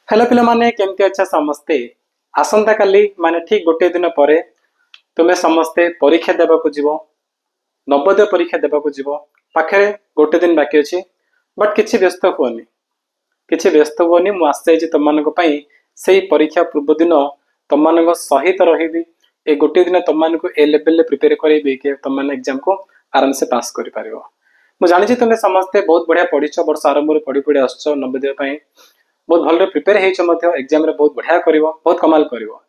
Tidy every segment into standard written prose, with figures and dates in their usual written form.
Hello पिला माने केमती अच्छा समस्ते आसंता काली माने ठीक गोटे दिन पर तुम्हें समस्ते परीक्षा देवा को जीव नवोदय परीक्षा देवा को जीव पाखे गोटे दिन बाकी अच्छी बट किसी व्यस्त हुअनि किसी व्यस्त हुअनि मु आसी तुम मानक पई से परीक्षा पूर्व दिन तुम मान सहित रही ए गोटे दिन तुम मानक ए लेवल प्रिपेयर करेबी कि तुम मैंने एग्जाम को आराम से पास कर पार मुझे जानी तुम्हें समस्ते बहुत बढ़िया पढ़ीच वर्ष आरंभ पढ़ी पढ़ी आस नवोदय बहुत भल प्रिपेयर एग्जाम रे बहुत बढ़िया करिवो बहुत कमाल करिवो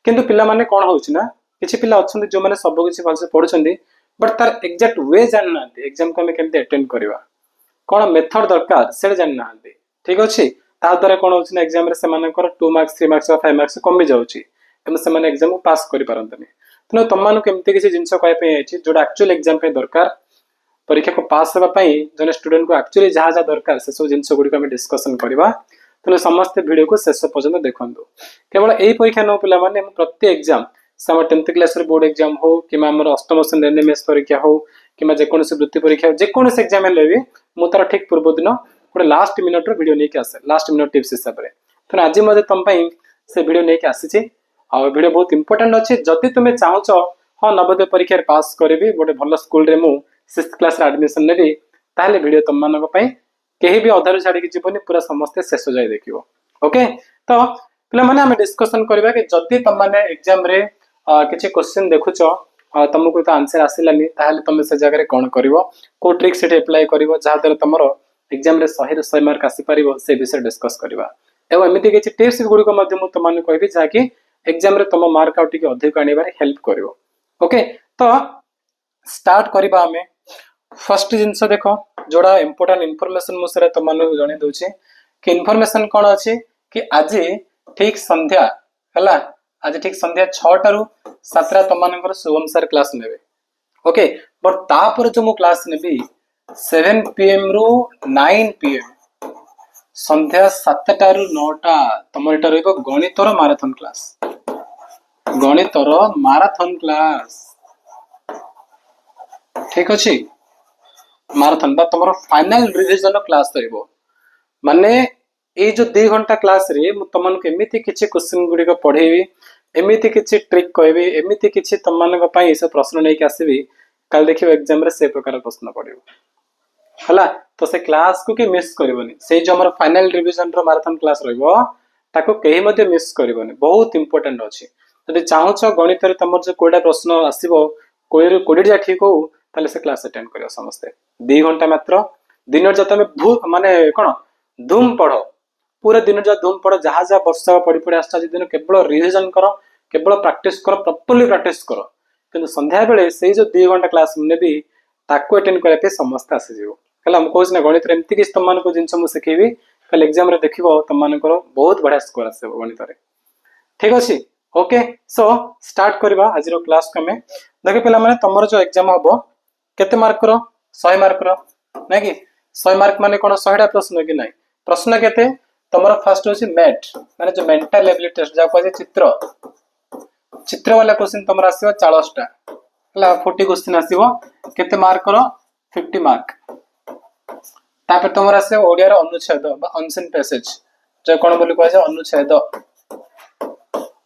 किंतु पिला माने कोन होउछि ना किछि पिला अछंती जो माने सब किछि भलसे पढुछंती बट तार एग्जैक्ट वे जान नांती एग्जाम को हमें केमते अटेंड करबा कोन मेथड दरकार से जान नांती ठीक अछि ता द्वारा कोन होउछि ना एग्जाम रे से मानकर 2 मार्क्स 3 मार्क्स 5 मार्क्स कमी जाउछि एम से माने एग्जाम को पास करि पारंतनी तनो तम मानु केमते किछि जिंस कय पे आछि जोडा एक्चुअल एग्जाम पे दरकार परीक्षा को पास होबा पई जने स्टूडेंट को एक्चुअली जहा जहा दरकार से सब जिंस गुडी को हम डिस्कशन करबा तेणु समस्त वीडियो को शेष पर्यटन देखु केवल यही परीक्षा न पिला माने प्रत्येक एग्जाम से 10th क्लास बोर्ड एग्जाम हो कि अष्टम श्रेणी एनएमएस परीक्षा हो कि जेकोसी वृत्ति परीक्षा हो जेकोसी एग्जाम भी मु तार ठीक पूर्व दिन गोटे लास्ट मिनट वीडियो नहीं आसे लास्ट मिनट टिप्स हिसाब से तेणु आज मत तुम से वीडियो नहीं आसी वीडियो बहुत इंपोर्टेंट अच्छे जदि तुम्हें चाहूच हाँ नवोदय परीक्षा पास करी गोटे भल स्कूल रे मु 6th क्लास एडमिशन नेबी ताहले वीडियो तुम मानक कहीं भी अधारू छाड़ी जीवन पूरा समस्ते शेष जाए देखियो ओके तो पिला माने हमें डिस्कशन करबा कि जदि तुम माने एग्जाम रे किछि क्वेश्चन देखुछ तुमको तो आंसर आसिलानी ताहले तुम से जगह रे कोन करिवो को ट्रिक सेट अप्लाई करिवो जहा द्वारा तुमरो एग्जाम रे 100 मार्क आसी परिवो से विषय डिस्कस करबा एवं एमिति किछि टिप्स गुडी को मध्य मु तुमन कहबी जाकि एग्जाम रे तुम मार्क आउट के अधिक आनिबारे हेल्प करिवो ओके तो स्टार्ट करबा हमें फर्स्ट जिनस देखो जोड़ा इंपोर्टेंट इनफॉरमेशन मुझे तुम जन दूचे कि इनफॉरमेशन कौन अच्छे कि आज ठीक संध्या है आज ठीक संध्या 6 रु 7 तुम शुभम सर क्लास ने ओके बट तापर जो मु क्लास नेबी 7 PM रु 9 PM संध्या 7टा रु 9टा तुम एटा रहइबो गणितर मैराथन क्लास गणितर मैराथन क्लास ठीक अछि मैराथन बा तुम फाइनल रिविजन क्लास रहिबो माने ए जो 2 घंटा क्लास रे मु तुमन के एमिति किछि क्वेश्चन गुडी को पढेबी एमिति किछि ट्रिक कहबी एमिति किछि तुमन को पई से प्रश्न नै के आसीबी काल देखियो एग्जाम रे से प्रकार प्रश्न पढिबो हला तो से क्लास को के मिस करबनी से जो हमर फाइनल रिविजन रो मैराथन क्लास रहिबो ताको केही मध्ये मिस करबनी बहुत इंपोर्टेंट अछि जदि चाहूछ गणित रे तमर जो कोडा प्रश्न आसीबो कोडी जा ठीक हो ताले से क्लास अटेंड करियो समस्त 2 घंटा मात्र दिन जत माने कौन धूम पढ़ पूरा दिन जा धूम पढ़ जहाँ जहाँ वर्ष पढ़ी पढ़ी आस दिन केवल रिविजन कर केवल प्रैक्टिस कर प्रॉपर्ली प्रैक्टिस कर किंतु संध्या बेले से जो 2 घंटा क्लास नेबी ताको अटेंड करबे समस्त आसी जीवो हला हम कहछ ना गणित रे एम्ति कि तुम मानको जिंस मु सिखेबी कल एग्जाम रे देखिबो तुम मानकर बहुत बढ़िया स्कोर आसे गणित रे ठीक अछि ओके सो स्टार्ट करबा आज रो क्लास को हमें देखि पिला माने तमरो जो एग्जाम हबो केते मार्क रो 100 मार्क रो ना कि 100 मार्क माने कोन 100टा प्रश्न कि नाही प्रश्न केते तमरो फर्स्ट होसी मैथ माने जो मेंटल एबिलिटी टेस्ट जा कहै चित्र चित्र वाला क्वेश्चन तमरा आसीबो 40 टा हला 40 क्वेश्चन आसीबो केते मार्क रो 50 मार्क तापर तमरा आसे ओडिया रो अनुच्छेद बा अनसेन पैसेज जो कोन बोली कहै छै अनुच्छेद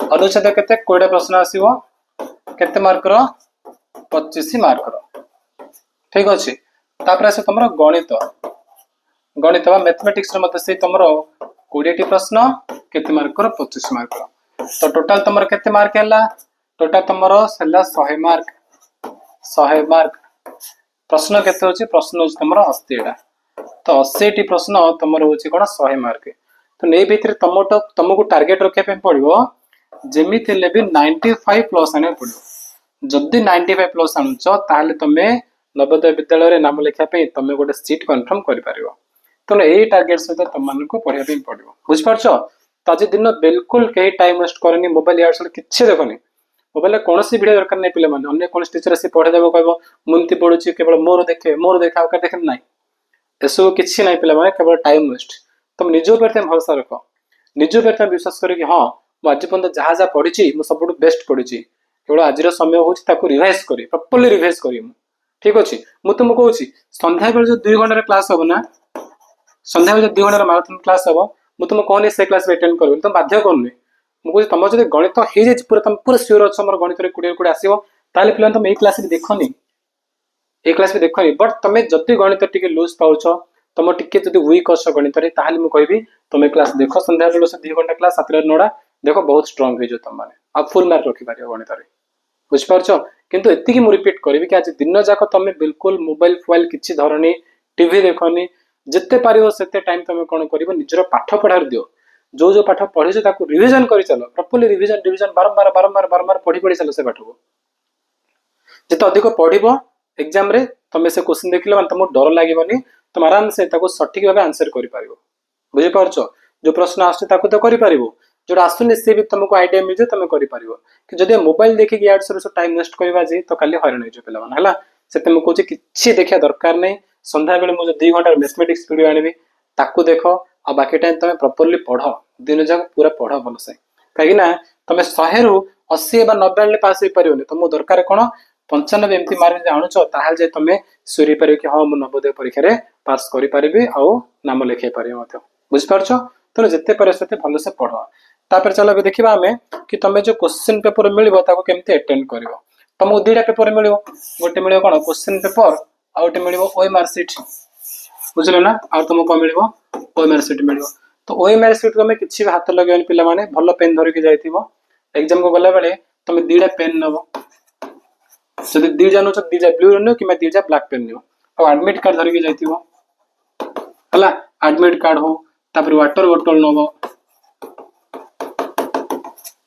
अनुच्छेद केते 20 प्रश्न आसीबो केते मार्क रो 25 मार्क रो ठीक अछि तापर आसे तमरो गणित गणित बा मैथमेटिक्स रे मते से तमरो 20 टी प्रश्न केते मार्क रो 25 मार्क रो तो टोटल तमरो केते मार्क हैला टोटल तमरो हला 100 मार्क 100 मार्क प्रश्न केते होची प्रश्न होची तमरो 80 टा तो 80 टी प्रश्न तमरो होची कोन 100 मार्क तो नै भितर तमको टारगेट रखे पे पड़िबो जेमिति ले भी 95 प्लस आने पड़िबो जदी 95 प्लस आनुचो ताले तमे नवोदय विद्यालय रे नाम लिखा पे तमे गोटे सीट कंफर्म करि पारिबो तो ए टारगेट सहित तुम मानको पढिया पे पड़िबो बुझ पारछो तो आज दिन बिल्कुल कहीं टाइम वेस्ट करनी मोबाइल यार सब किछि देखनी मोबाइल कौन सी वीडियो दरकार नहीं पिले माने अन्य कौन टीचर से पढ़े देबो कहबो मुंती पढुची केवल मोर देखे आउ का देखे नहीं एसो किछि नहीं पिले माने केवल टाइम वेस्ट तुम निजो पे भरोसा रखो निजो पे विश्वास करी कि हां मु आज पर्यंत जहा जहा पढिची मु सबटु बेस्ट पढिची केवल आजिर समय होची ताको रिवाइज करी प्रॉपर्ली रिवाइज करी ठीक अछि मु तुम कहूची संध्या बेले जो 2 घंटा क्लास हो ना संध्या बेले 2 घंटा मैराथन क्लास हो ମୁଁ ତୁମକୁ कहନି ସେ କ୍ଲାस ଆଟେଣ୍ଡ କରିବି, ତୁମ ବାଧ୍ୟ କରୁନି। ମୁଁ କହୁଛି ତମର ଯଦି ଗଣିତ ହେଇଯାଇଛି ପୁରା, ତମେ ପୁରା ସିଓର ଅଛ ମୋର ଗଣିତରେ 20 ଆସିବ, ତାହେଲେ ପିଲା ତମେ ଏଇ କ୍ଲାସ ବି ଦେଖନି, ଏଇ କ୍ଲାସ ବି ଦେଖନି। ବଟ୍ ତମେ ଯଦି ଗଣିତ ଟିକେ ଲୁଜ ପାଉଛ, ତମ ଟିକେ ଯଦି ୱିକ୍ ଅଛ ଗଣିତରେ, ତାହେଲେ ମୁଁ କହିବି ତମେ କ୍ଲାସ ଦେଖ, ସନ୍ଧ୍ୟାବେଳେ ସେ 2 ଘଣ୍ଟା କ୍ଲାସ 7ଟାରୁ 9ଟା ଦେଖ, ବହୁତ ଷ୍ଟ୍ରଙ୍ଗ ହେଇଯିବ ତମମାନେ, ଆଉ ଫୁଲ ମାର୍କ ରଖିପାରିବ ଗଣିତରେ। ବୁଝିପାରୁଛ? କିନ୍ତୁ ଏତିକି ମୁଁ ରିପିଟ୍ କରିବି କି ଆଜି ଦିନ ଯାକ ତମେ ବିଲକୁଲ ମୋବାଇଲ ଫୋବାଇଲ କିଛି ଧରନି, ଟିଭି ଦେଖନି, ଯେତେ ପାରିବ ସେତେ ଟାଇମ ତମେ କଣ କରିବ, ନିଜର ପାଠ ପଢାରେ ଦିଅ। ଯୋଉ ପାଠ ପଢିଛ ତାକୁ ରିଭିଜନ କରି ଚାଲ, ପ୍ରପରଲି ରିଭିଜନ ବାରମ୍ବାର ବାରମ୍ବାର ବାରମ୍ବାର ପଢି ପଢି ଚାଲ ସେ ପାଠକୁ। ଯେତେ ଅଧିକ ପଢିବ ଏକ୍ସାମ ରେ, ତମେ ସେ କ୍ୱେଶ୍ଚିନ୍ ଦେଖିଲେ ମାନେ ତମକୁ ଡର ଲାଗିବନି, ତମେ ଆରାମସେ ତାକୁ ସଠିକ ଭାବେ ଆନ୍ସର କରିପାରିବ। ବୁଝିପାରୁଛ? ଯୋଉ ପ୍ରଶ୍ନ ଆସୁଛି ତାକୁ ତ କରିପାରିବ, ଯୋଉଟା ଆସୁନି ସେ ବି ତମକୁ ଆଇଡିଆ ମିଳିଯିବ, ତମେ କରିପାରିବ। କି ଯଦି ମୋବାଇଲ ଦେଖିକି ଇଆଡୁ ସିଆଡୁ ଟାଇମ ୱେଷ୍ଟ କରିବା ଯେ, ତ କାଲି ହଇରାଣ ହେଇଯିବ ପିଲାମାନେ, ହେଲା। ସେଥିପାଇଁ ମୁଁ କହୁଛି କିଛି ଦେଖିବା ଦରକାର ନାହିଁ। ସନ୍ଧ୍ୟାବେଳେ ମୁଁ ଯୋଉ 2 ଘଣ୍ଟା ମ୍ୟାଥମେଟିକ୍ସ ଭିଡିଓ ଆଣିବି ତାକୁ ଦେଖ, ଆଉ ବାକି ଟାଇମ ତମେ ପ୍ରପରଲି ପଢ, ଦିନ ଯାକ ପୁରା ପଢ ଭଲସେ। କାହିଁକି ନା ତମେ 100ରୁ 80 ବା 90 ଆଣିଲେ ପାସ୍ ହେଇପାରିବନି, ତମକୁ ଦରକାର କଣ 95 ଏମିତି ମାର୍କ ଯଦି ଆଣୁଛ, ତାହେଲେ ଯେ ତମେ ସୁରି ପାରିବ କି ହଁ ମୁଁ ନବୋଦୟ ପରୀକ୍ଷାରେ ପାସ୍ କରିପାରିବି ଆଉ ନାମ ଲେଖେଇ ପାରିବି ମଧ୍ୟ। ବୁଝିପାରୁଛ? ତେଣୁ ଯେତେ ପାରିବ ସେତେ ଭଲସେ ପଢ। ତାପରେ ଚାଲ ଏବେ ଦେଖିବା ଆମେ କି ତମେ ଯୋଉ କ୍ୱେଶ୍ଚିନ ପେପର ମିଳିବ ତାକୁ କେମିତି ଆଟେଣ୍ଡ କରିବ। ତମକୁ 2ଟା ପେପର ମିଳିବ, ଗୋଟେ ମିଳିବ କଣ କ୍ୱେଶ୍ଚିନ ପେପର, ଆଉ ଗୋଟେ ମିଳିବ OMR ସିଟ୍। ବୁଝିଲ ନା? ଆଉ ତମକୁ କଣ ମିଳିବ? OMR ସିଟ୍ ମିଳିବ। ତ OMR ସିଟ୍ ତମେ କିଛି ବି ହାତ ଲଗେଇବନି ପିଲାମାନେ, ଭଲ ପେନ୍ ଧରିକି ଯାଇଥିବ। ଏକ୍ସାମ କୁ ଗଲା ବେଳେ ତମେ 2ଟା ପେନ୍ ନବ, ଯଦି 2ଟା ନଉଛ 2ଟା ବ୍ଲୁ ନିଅ କିମ୍ବା 2ଟା ବ୍ଲାକ୍ ପେନ୍ ନିଅ। ଆଉ ଆଡମିଟ୍ କାର୍ଡ ଧରିକି ଯାଇଥିବ, ହେଲା। ଆଡମିଟ୍ କାର୍ଡ ହଉ, ତାପରେ ୱାଟର ବୋଟଲ ନବ,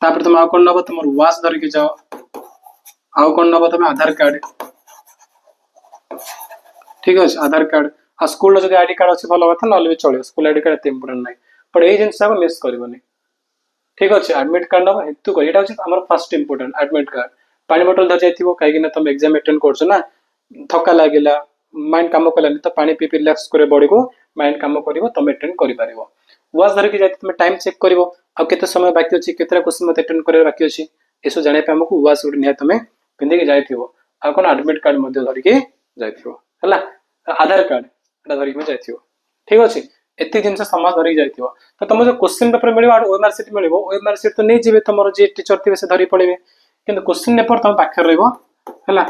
ତାପରେ ତମେ ଆଉ କଣ ନବ, ତମର ୱାଚ୍ ଧରିକି ଯାଅ, ଆଉ କଣ ନବ ତମେ ଆଧାର କାର୍ଡ। ଠିକ ଅଛି, ଆଧାର କାର୍ଡ। ଆଉ ସ୍କୁଲର ଯଦି ଆଇଡି କାର୍ଡ ଅଛି ଭଲ କଥା, ନହେଲେ ବି ଚଳିବ, ସ୍କୁଲ ଆଇଡି କାର୍ଡ ଏତେ ଇମ୍ପୋର୍ଟାଣ୍ଟ ନାହିଁ। ବଟ୍ ଏଇ ଜିନିଷକୁ ମିସ୍ କରିବନି। ଠିକ ଅଛି, ଆଡମିଟ୍ କାର୍ଡ ନବ, ହେତୁ କରି ଏଇଟା ହଉଛି ଆମର ଫାର୍ଷ୍ଟ ଇମ୍ପୋର୍ଟାଣ୍ଟ, ଆଡମିଟ୍ କାର୍ଡ। ପାଣି ବୋଟଲ ଧରି ଯାଇଥିବ, କାହିଁକି ନା ତମେ ଏକ୍ସାମ ଆଟେଣ୍ଡ କରୁଛ ନା, ଥକା ଲାଗିଲା, ମାଇଣ୍ଡ କାମ କଲାନି, ତ ପାଣି ପିଇ ରିଲାକ୍ସ করে ବଡିକୁ, ମାଇଣ୍ଡ କାମ କରିବ, ତମେ ଆଟେଣ୍ଡ କରିପାରିବ। ୱାଚ୍ ଧରିକି ଯାଇଥିବ, ତମେ ଟାଇମ ଚେକ୍ କରିବ, ଆଉ କେତେ ସମୟ ବାକି ଅଛି, କେତେଟା କ୍ୱେଶ୍ଚିନ୍ ମତେ ଆଟେଣ୍ଡ କରିବା ବାକି ଅଛି, ଏସବୁ ଜାଣିବା ପାଇଁ ଆମକୁ ୱାଚ୍ ଗୋଟେ ନିହାତି ତମେ ପିନ୍ଧିକି ଯାଇଥିବ। ଆଉ କଣ ଆଡମିଟ୍ କାର୍ଡ ମଧ୍ୟ ଧରିକି ଯାଇଥିବ, ହେଲା। ଆଧାର କାର୍ଡ ଏଟା ଧରିକି ଯାଇଥିବ। ଠିକ ଅଛି, ଏତିକି ଜିନିଷ ସମସ୍ତ ଧରିକି ଯାଇଥିବ। ତ ତମର ଯୋଉ କ୍ୱେଶ୍ଚିନ ପେପର ମିଳିବ, OMR ସିଟ୍ ମିଳିବ, OMR ସିଟ୍ ତ ନେଇଯିବେ, ତମର ଯିଏ ଟିଚର ଥିବେ ସେ ଧରି ପଳେଇବେ, କିନ୍ତୁ କ୍ୱେଶ୍ଚିନ ପେପର ତମ ପାଖରେ ରହିବ, ହେଲା।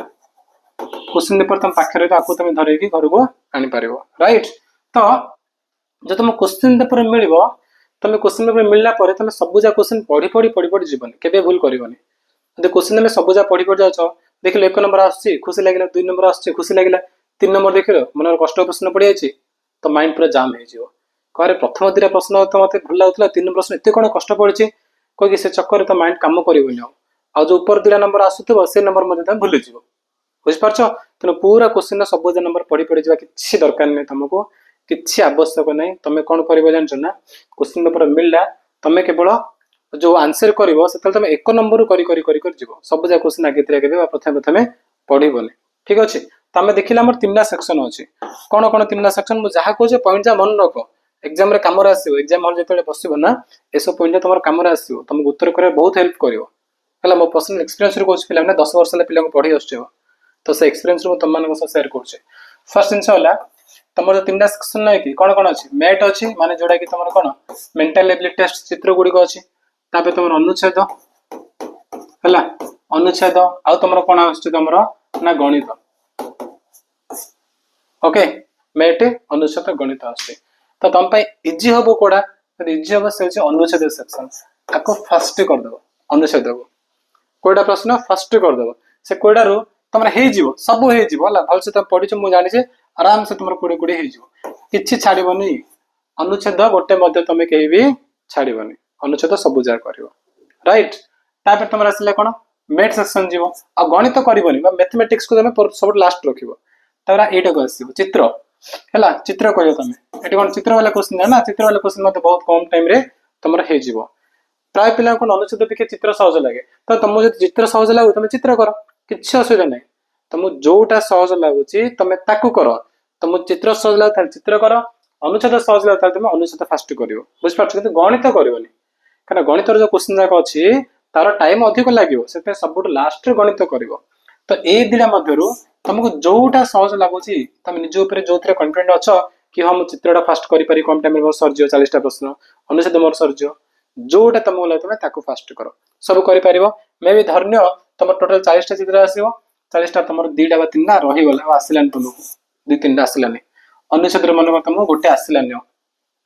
क्वेश्चन पेपर तुम पाखे आपको तुम धरकी घर को आनीपर, राइट। तो जो तुम क्वेश्चन पेपर मिल, तुम क्वेश्चन पेपर मिलला तुम सबुजा क्वेश्चन पढ़ी पढ़ी पढ़ी पढ़ी जीवन के भूल करनी। जो क्वेश्चन तुम सबुजा पढ़ी पढ़ी जाओ, देख 1 नंबर आसुच्छी खुशी लगे, 2 नंबर आसुच्छी खुशी लगे, 3 नंबर देख मन कष्ट प्रश्न पड़ जाए, तो माइंड पूरा जाम हो कहे प्रथम 2टा प्रश्न तो मतलब भल लगुला, 3 प्रश्न एत कौन कष्ट पड़ी कहीं से चक्कर तो माइंड कम कर जो ऊपर 2टा नंबर आसुव से नंबर तुम भूलीज। बुझिपार तेना पूरा क्वेश्चन सब नंबर पढ़ी पढ़ी जा कि दरकार नहीं, तुमको किसी आवश्यक नहीं। तुम कौन कर जान ना, क्वेश्चन पेपर मिलला तुम केवल जो आंसर कर तुम 1 नंबर कर सब जा क्वेश्चन आगे प्रथम प्रथम पढ़नी। ठीक अच्छे, तो आम देखिए 3टा सेक्शन अच्छे। कौन कौन 3टा सेक्शन मुझे कहे पॉइंट जा मन रख, एग्जाम कम आसो, एग्जाम हल जो बस ना ये सब पॉइंट तुम कम आसो, तुमको उत्तर कर बहुत हेल्प कर। मो पर्सनल एक्सपीरियंस कहूँ पे 10 वर्ष पिला पढ़ी आस, तो से एक्सपीरियंस रू तुम मान सेयार कर। फर्स्ट जिन तुम जो 3टा सेक्शन ना कि कौन कौन अच्छी, मैथ अच्छी माने जोड़ा कि तुम कौन मेंटल एबिलिटी टेस्ट चित्र गुड़िक अच्छी, तुम अनुच्छेद है, अनुच्छेद आउ तुम कौन आम ना गणित। ओके, मैथ अनुच्छेद गणित आस, तो तुम इजी हम कौड़ा, इजी हम से अनुच्छेद सेक्शन, आपको फास्ट करदेव अनुच्छेद को कोईटा प्रश्न फास्ट करदेव, से कोईटा रू तुम सब हो भलसे तुम पढ़ी मुझे जानी आराम से तुम 20 किसी छाड़बनी। अनुच्छेद गोटे तुम कहीं भी छाड़बनी, अनुच्छेद सब जगह कर, राइट। तापर तुम आसला कौन मैथ सेक्शन जीव, आ गणित करनी मैथमेटिक्स को तुम सब लास्ट रख, यहीटा को आस चित्र है, चित्र कर तुम ये कौन चित्र वाला क्वेश्चन है ना, चित्र वाला क्वेश्चन मतलब बहुत कम टाइम तुम हो। प्राय पिला को अनुच्छेद देखिए चित्र सहज लगे, तो तुमको जो चित्र सहज लगे तुम चित्र कर, किसी असुविधा नहीं। तुमको जोटा सहज लगुच तुम ताकू कर, तुम चित्र सहज लगे चित्र कर, अनुच्छेद सहज लगे तुम अनुच्छेद फास्ट कर। बुझिपार, गणित करनी क्या गणित जो क्वेश्चन जाक अच्छी तार टाइम अधिक लगे, से सब लास्ट गणित कर। तो ये 2टा मध्य तुमको जोटा सहज लगुच तुम निज जो कन्फिडेंट अच्छ कि हाँ मुझे चित्रटा फास्ट करी कम टाइम मोर सरजियो 40टा प्रश्न अनुच्छेद मोर सरजियो जोटा तुमको लगे तुम ताको फास्ट कर सब कर मे भी धन्य तुम टोटाल 40टा चित्र आसो 40टा तुम 2टा बा 3टा रहीगला आसलानी तुमको 2-3टा आसलानी अनुच्छेद मन तुमको गोटे आसलानी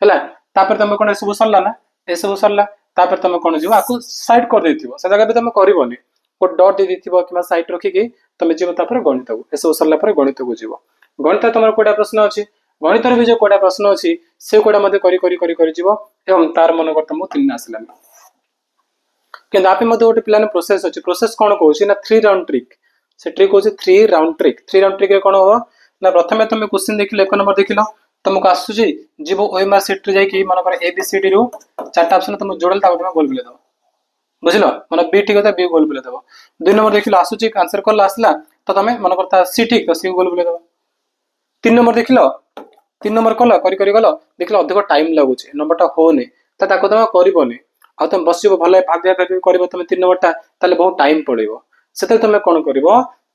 है तुम कौन सब सरला ना ये सब सरला तुम कौन जीव आपको साइड कर देथिबो से जगह पे तुम करबोनी को डॉट दे देथिबो कि साइड रखिकी तुम जीव तापर गणित को ये सब सरला पर गणित को जीव गणित तुम कोटा प्रश्न अच्छी गणित भी जो कोटा प्रश्न अच्छी से कोटा मध्य करी जीव एवं तार मन कर तुमको 3 आसलानी कि आप गोटे पिलाने प्रोसेस अच्छी प्रोसेस कौन कौन ना 3 राउंड ट्रिक से ट्रिक हूँ 3 राउंड ट्रिक कौन हम ना प्रथम तुम क्वेश्चन देख 1 नंबर देख तुमको आसूची जीव ओएमआर सीट रे जाई मन एबीसीडी रु 4टा ऑप्शन तुम जोड़ल तुम गोल बुले दो बुझल मन बी ठीक होता बी गोल बुले दो 2 नंबर देख आसूची आंसर कल आसला तो तुम मन करता सी ठीक तो सी गोल बुले दो 3 नंबर देख 3 नंबर कल करी गल देख अधिक टाइम लगुच नंबरटा होनी तो तुम करबनी आ तुम बस भले भाग कर तुम 3 नंबरटा ताले बहुत टाइम पड़ेगा से तुम कौन कर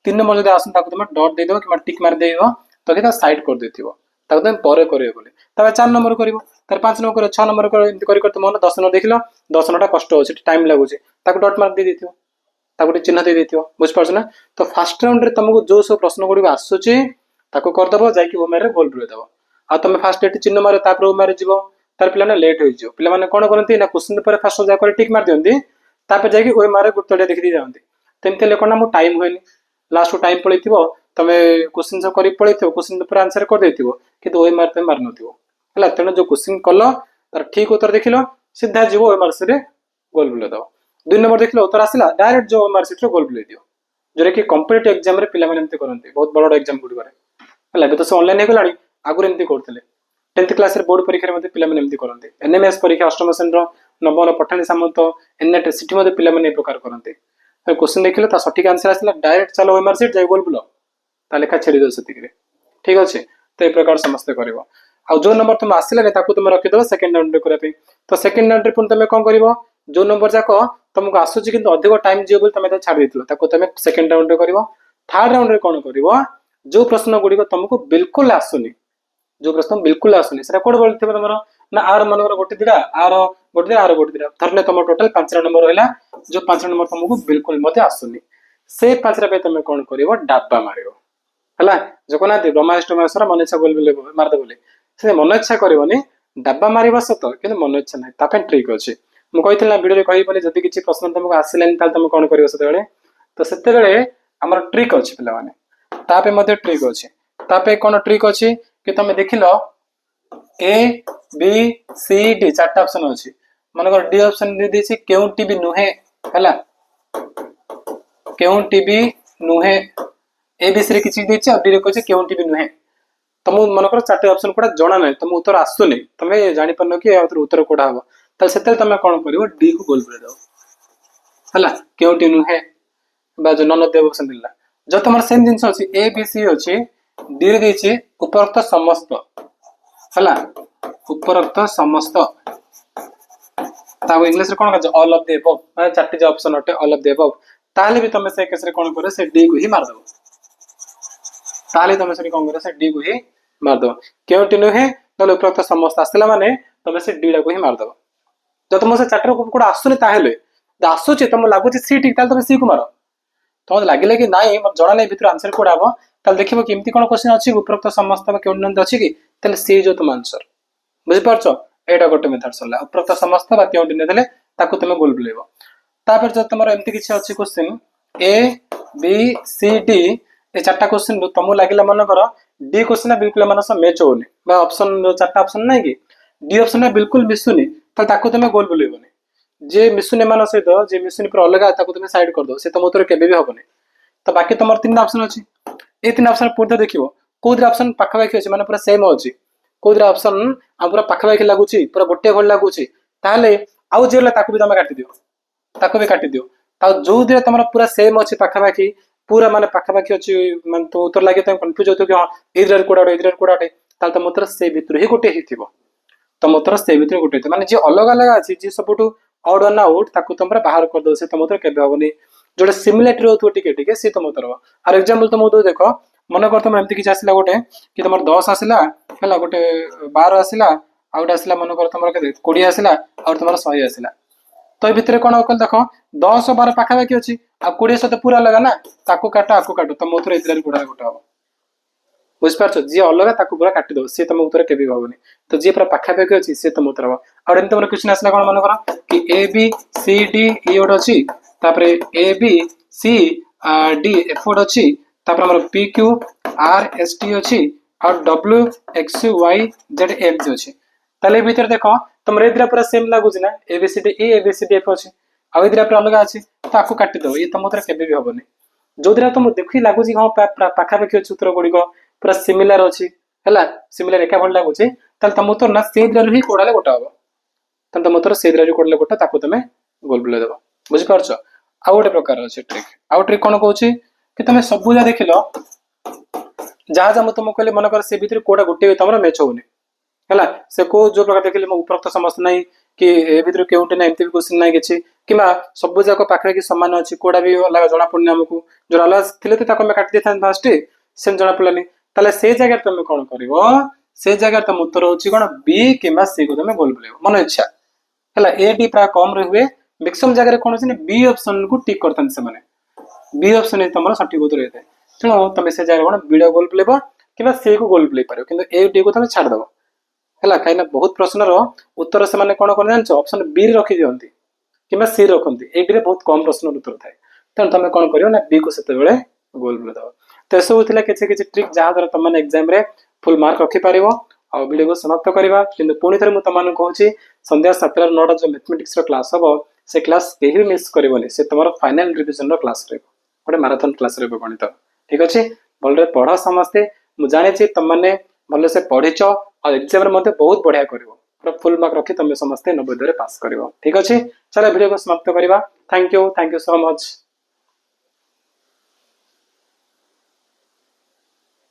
3 नंबर जो आस तुम डट दे कि टिक मार दे तो कि साइड कर देथिबो ताको तुम पर करियो बोले तबे 4 नंबर करिवो तार 5 नंबर करियो 6 नंबर करियो एंती करी तुम 10 नंबर देखिलो 10 नंबरटा कष्ट होछि टाइम लागुछि ताको डॉट मार्क दे देथियो ताको चिन्ह दे देथियो बुझ पारछ ना तो फर्स्ट राउंड रे तुमको जो सब प्रश्न गुडी आसुछि ताको कर दबो जाई कि ओ मेरे गोल बुले दबो आ तुम फर्स्ट एटी चिन्ह मारे तापर ओ मारे जीवो तार पिलाने लेट होई जिवो पिला माने कोन करंती ना क्वेश्चन पर फर्स्ट जा कर टिक मार दियंती तापर जाई कि ओ मारे गुटड़े देखि दी जावंती तेमते लेकोना मो टाइम होइनी लास्ट टाइम पळैथिबो तमे क्वेश्चन सब करी पळैथिबो क्वेश्चन पर आंसर कर देथिबो कि तो ओए मार ते मार नथिबो हला तेनो जो क्वेश्चन कलो तार ठीक उत्तर देखिलो सीधा जीवो ओए मार से गोल बुले दो 2 नंबर देखिलो उत्तर आसिला डायरेक्ट जो ओए मार से गोल बुले दियो जोरे कि कॉम्पिटिटिव एग्जाम रे पिला माने एंते करंती बहुत बड़ एग्जाम गुडी करे हला बे तो से ऑनलाइन हे गलानी आगुर एंते करथले 10th क्लास रे बोर्ड परीक्षा रे मते पिला माने एंते करंती एनएमएस परीक्षा अष्टम श्रेणी रो नवम पठाणी सामंत एननेट सिटी मते पिला माने ए प्रकार करंती क्वेश्चन देखिलो ता सटीक आंसर आसिला डायरेक्ट चलो ओए मार से जाय गोल बुलो ता लेखा छेड़ी दो सतिक रे ठीक अछि तो ए प्रकार समस्त करिवो आ जो नंबर तुम आसिला ने ताकू तुम रखि दो सेकंड राउंड रे करे तो सेकंड राउंड रे पुन तुम कोन करिवो जो नंबर जाको तुमको आसुची किंतु अधिक टाइम जियो बोल तुम छाड़ देथिलो ताकू तुम सेकंड राउंड रे करिवो थर्ड राउंड रे कोन करिवो जो प्रश्न गुडी को तुमको बिल्कुल आसुनी जो प्रश्न बिल्कुल आसुनी सेटा कोड बोलथिबो तुमरो ना आर मनवर गोटे दिडा आर गोटे दिडा आर गोटे दिडा धरने तुम टोटल 5 नंबर रहला जो 5 नंबर तुमको बिल्कुल मते आसुनी से 5 रे तुम कोन करिवो डाबा मारिवो हला जगन्नाथ ब्रह्माष्टमेश्वर मन इच्छा गोल बोले मार दे बोले से मन इच्छा करबनी डाबा मारिबा सत किंतु मन इच्छा नै तापे ट्रिक अछि मु कहितला वीडियो रे कहि बोले जदी किछि प्रश्न तुमको आसिलेन ताल तुम कोन करिवो सेते बेले तो सेते बेले हमर ट्रिक अछि पिला माने तापे मध्ये ट्रिक अछि तापे कोन ट्रिक अछि कि तुम देखिलो ए बी सी डी 4टा ऑप्शन अछि मनकर डी ऑप्शन दे देछि केउटी भी नुहे हला केउटी भी नुहे ए बी सी रे किछि देछि और डी रे कहछि केउटी भी नुहे तुम मनकर 4टा ऑप्शन कोडा जणा नै तुम उत्तर आसुनी तुमे जानि पन्नो कि उत्तर कोडा हबो त सेते तुम कोन करिवो डी को गोल बुले दो हला केउटी नुहे बा जो नन देव ऑप्शन दिला जो तुमर सेम जिंस अछि ए बी सी अछि डी रे देछि उपरोक्त समस्त हला उपरोक्त समस्त ताको इंग्लिश रे कोन कहछ ऑल ऑफ द अबव माने 4टी जो ऑप्शन अटे ऑल ऑफ द अबव ताले भी तुम से केस रे कोन करे से डी को ही मार दो ताले तुम से कोन करे से डी को ही मार दो केउटी नुहे तले उपरोक्त समस्त आसला माने तुम से डी को ही मार दो जो तुम से 4टा कोड आसुनी ताहेले आसुची तुम लागुची सी ठीक ताले तुम सी को मारो तुम लागिले कि नाही म जणा नै भितर आंसर कोड आबो ताले देखिबो कि एम्ति कोन क्वेश्चन अछि उपरोक्त समस्त में केउटी नंद अछि कि ताले सी जो तुम आंसर बुझि पारछो एटा गोटे मेथड सरला उपरोक्त समस्त बा केउटी नै देले ताकू तुम गोल बुलेबो तापर जो तुमरो एम्ति किछि अछि question A B C D ए 4टा क्वेश्चन तुमको लागिला मन करो डी क्वेश्चन बिल्कुल मन से मैच होनी बा ऑप्शन जो 4टा ऑप्शन नै कि डी ऑप्शन में बिल्कुल मिसुनी त ताकू तुम गोल बुलेबोनी जे मिसुनी मान सहित जे मिसुनी पर अलगा ताकू तुम साइड कर दो से तुम उत्तर केबे भी होबनी तो बाकी तुमर 3 ऑप्शन अछि ए 3 ऑप्शन पूर्ण देखिबो कोदर ऑप्शन पाखा बाकी अछि माने पूरा सेम अछि कोदर ऑप्शन आ पूरा पाखा बाकी लागुछि पूरा गोटे गोल लागुछि ताले आउ जेले ताकू भी तुम काटि दियो ताकू भी काटि दियो ता जो दिरे तुमर पूरा सेम अछि पाखा बाकी पूरा माने पाखा बाकी अछि माने तो उत्तर लागि त कंफ्यूज होतो कि हां इधर कोडाटे ताल तुम उत्तर से भितर ही गोटे हिथिबो तुम उत्तर से भितर गोटे माने जे अलग अलग अछि जे सबटू ऑड वन आउट ताकू तुम बाहर कर दो से तुम उत्तर केबे होबनी जोडे सिमिलरिटी होतो टिके टिके से तुम उत्तर और एग्जांपल तुम दो देखो मन कर तुम एमती किसी आसला गोटे कि तुम 10 आसला है गोटे 12 आसला आ गोटे आसला मन कर तुम 20 आसला और तुम 100 आसला तो ये भितर कौन कल देख 10 12 पाखापाखि अच्छी आ 20 सहित पूरा अलग ना ताको काट आको काट तुम उत्तर ये गुड़ा गोटे हम बुझिपार जी अलग ताको पूरा काटिदेव सी तुम उत्तर के हेनी तो जी पूरा पाखापाखि अच्छी सी तुम उत्तर हम आम तुम क्वेश्चन आसला कौन मन कर कि ए बी सी डी ये गोटे अच्छी A B C D F गोटे अच्छी P Q R S T अच्छी और W X Y Z M G अच्छी ताले भीतर देख तुम ये पूरा सेम लगुच ना ABCD A B C D F अच्छी आउ ये पूरा अलग अच्छी तो आपको काटिदेव ये तुम उत्तर केवे भी हेनी जो दिन तुम देखी लगुच हाँ पाखापाखि अच्छी उत्तर गुड़िक पूरा सिमिलार अच्छी है सिमिलार एका भाई लगुच तुम उत्तर ना से ही कोड़ाले गोटे हम तो तुम उत्तर से कोड़ाले गोटे तुम गोल बुले देव बुझिपार आउ गोटे प्रकार अच्छे ट्रिक आउ ट्रिक कौन कौन कि तुम सबूजा देख लो जहाँ जहाँ तुमको कहले मन कर से भितर कोड़ा गोटे तुम मैच होनी है से को जो प्रकार देखिए उपरोक्त समस्त ना कि ए भितर केउटे ना एमती भी क्वेश्चन ना कि किंबा सब जाक पाखे कि सामान अच्छी कोड़ा भी अलग जना पड़नी आमको जो अलग थे तो काटि दे फास्ट से जना पड़ानी ताले से जगह तुम कौन कर से जगह तुम उत्तर होची कौन बी किंबा सी को तुम गोल बुलेब मन इच्छा है ए डी प्राय कम रुए मैक्सिमम जगह कौन अच्छे बी ऑप्शन को टिक करते हैं बी ऑप्शन तुम सठिक उत्तर होता है तेणु तुम से जगह कौन बी गोल बुलेब कि सी को गोल बुले पार कि ए डी को तुम छाड़देव है कहीं बहुत प्रश्नर उत्तर से कौन कर जान ऑप्शन बी रखी दिखती कि सी रखती ए डी बहुत कम प्रश्न उत्तर थाए तेणु तुम कौन कर बी को से गोल बुलेदेव तो यह सब किसी किसी ट्रिक जहाँ द्वारा तुम एग्जाम रे फुल मार्क रखिपार आ वीडियो को समाप्त करवा कि पुणी थे मुझे कहूँ संध्या 7 9 जो मैथमेटिक्स क्लास हम से क्लास कहीं भी मिस करनी से तुम फाइनाल रिविजन क्लास रोटे माराथन क्लास गणित ठीक अच्छे भले पढ़ समस्ते मुझे जानी तुमने भल से पढ़ीच और एग्जाम बहुत बढ़िया कर फुल मार्क रखी तुम समस्ते 90 पास कर ठीक अच्छे चलो वीडियो को समाप्त करवा थैंक यू सो मच।